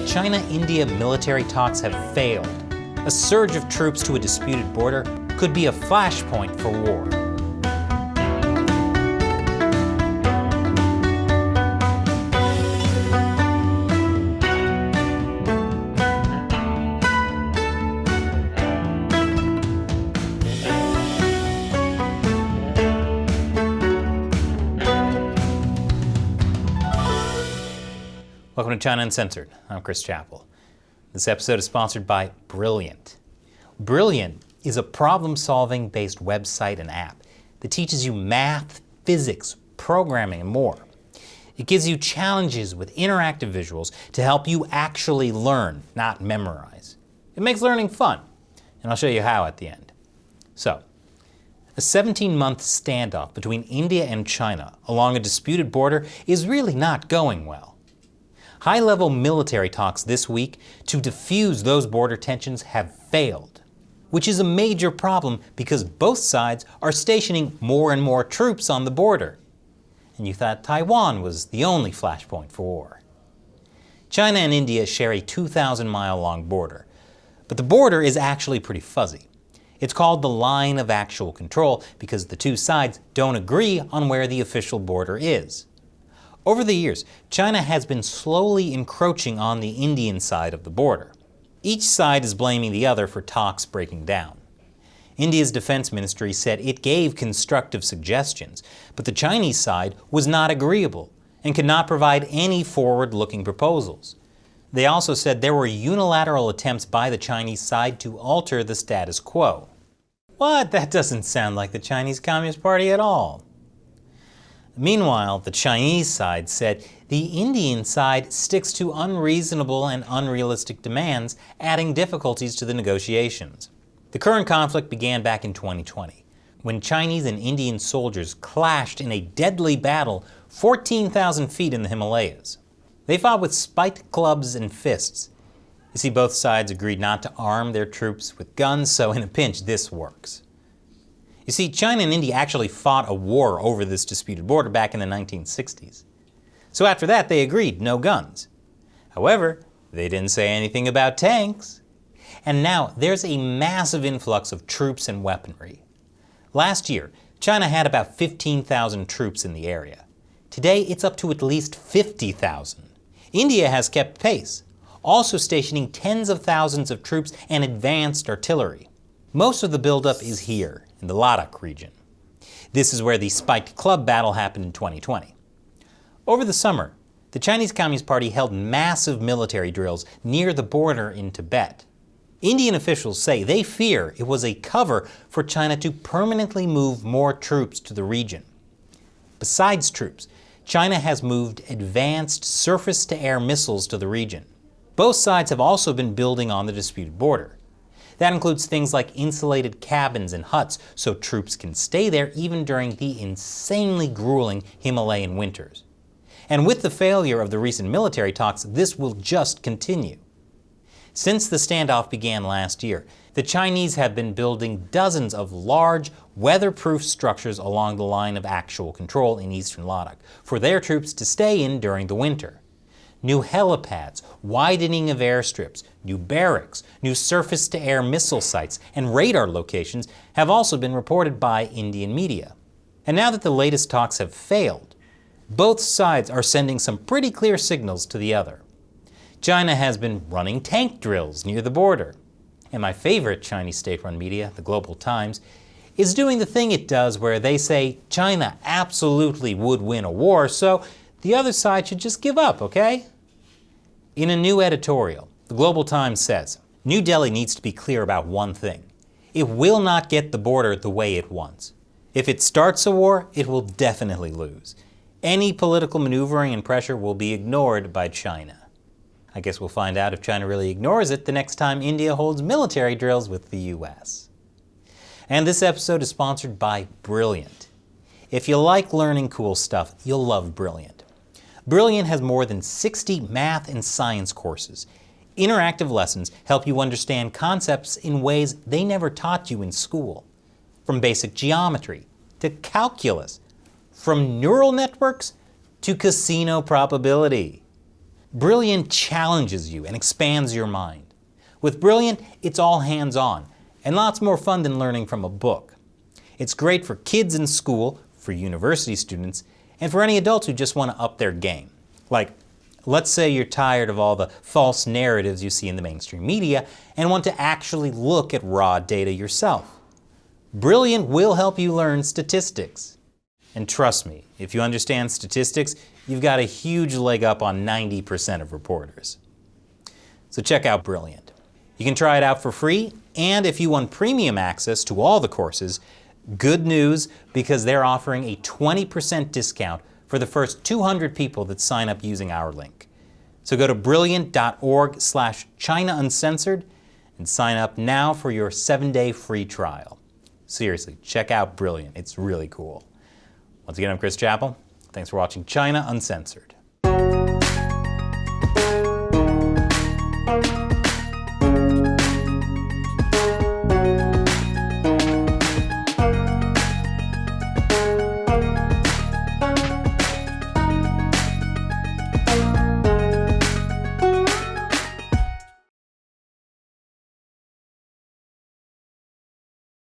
China-India military talks have failed. A surge of troops to a disputed border could be a flashpoint for war. Welcome to China Uncensored. I'm Chris Chappell. This episode is sponsored by Brilliant. Brilliant is a problem-solving based website and app that teaches you math, physics, programming, and more. It gives you challenges with interactive visuals to help you actually learn, not memorize. It makes learning fun, and I'll show you how at the end. So, a 17-month standoff between India and China along a disputed border is really not going well. High-level military talks this week to defuse those border tensions have failed, which is a major problem because both sides are stationing more and more troops on the border. And you thought Taiwan was the only flashpoint for war. China and India share a 2,000-mile-long border, but the border is actually pretty fuzzy. It's called the line of actual control because the two sides don't agree on where the official border is. Over the years, China has been slowly encroaching on the Indian side of the border. Each side is blaming the other for talks breaking down. India's defense ministry said it gave constructive suggestions, but the Chinese side was not agreeable and could not provide any forward-looking proposals. They also said there were unilateral attempts by the Chinese side to alter the status quo. What? That doesn't sound like the Chinese Communist Party at all. Meanwhile, the Chinese side said the Indian side sticks to unreasonable and unrealistic demands, adding difficulties to the negotiations. The current conflict began back in 2020, when Chinese and Indian soldiers clashed in a deadly battle 14,000 feet in the Himalayas. They fought with spiked clubs and fists. You see, both sides agreed not to arm their troops with guns, so in a pinch, this works. You see, China and India actually fought a war over this disputed border back in the 1960s. So after that, they agreed, no guns. However, they didn't say anything about tanks. And now there's a massive influx of troops and weaponry. Last year, China had about 15,000 troops in the area. Today, it's up to at least 50,000. India has kept pace, also stationing tens of thousands of troops and advanced artillery. Most of the buildup is here, in the Ladakh region. This is where the spiked club battle happened in 2020. Over the summer, the Chinese Communist Party held massive military drills near the border in Tibet. Indian officials say they fear it was a cover for China to permanently move more troops to the region. Besides troops, China has moved advanced surface-to-air missiles to the region. Both sides have also been building on the disputed border. That includes things like insulated cabins and huts so troops can stay there even during the insanely grueling Himalayan winters. And with the failure of the recent military talks, this will just continue. Since the standoff began last year, the Chinese have been building dozens of large, weatherproof structures along the line of actual control in eastern Ladakh for their troops to stay in during the winter. New helipads, widening of airstrips, new barracks, new surface-to-air missile sites, and radar locations have also been reported by Indian media. And now that the latest talks have failed, both sides are sending some pretty clear signals to the other. China has been running tank drills near the border. And my favorite Chinese state-run media, the Global Times, is doing the thing it does where they say China absolutely would win a war, so the other side should just give up, okay? In a new editorial, the Global Times says, New Delhi needs to be clear about one thing. It will not get the border the way it wants. If it starts a war, it will definitely lose. Any political maneuvering and pressure will be ignored by China. I guess we'll find out if China really ignores it the next time India holds military drills with the US. And this episode is sponsored by Brilliant. If you like learning cool stuff, you'll love Brilliant. Brilliant has more than 60 math and science courses. Interactive lessons help you understand concepts in ways they never taught you in school. From basic geometry to calculus, from neural networks to casino probability. Brilliant challenges you and expands your mind. With Brilliant, it's all hands-on and lots more fun than learning from a book. It's great for kids in school, for university students, and for any adults who just want to up their game. Like, let's say you're tired of all the false narratives you see in the mainstream media and want to actually look at raw data yourself. Brilliant will help you learn statistics. And trust me, if you understand statistics, you've got a huge leg up on 90% of reporters. So check out Brilliant. You can try it out for free, and if you want premium access to all the courses, good news, because they're offering a 20% discount for the first 200 people that sign up using our link. So go to brilliant.org/China Uncensored and sign up now for your 7-day free trial. Seriously, check out Brilliant. It's really cool. Once again, I'm Chris Chappell. Thanks for watching China Uncensored.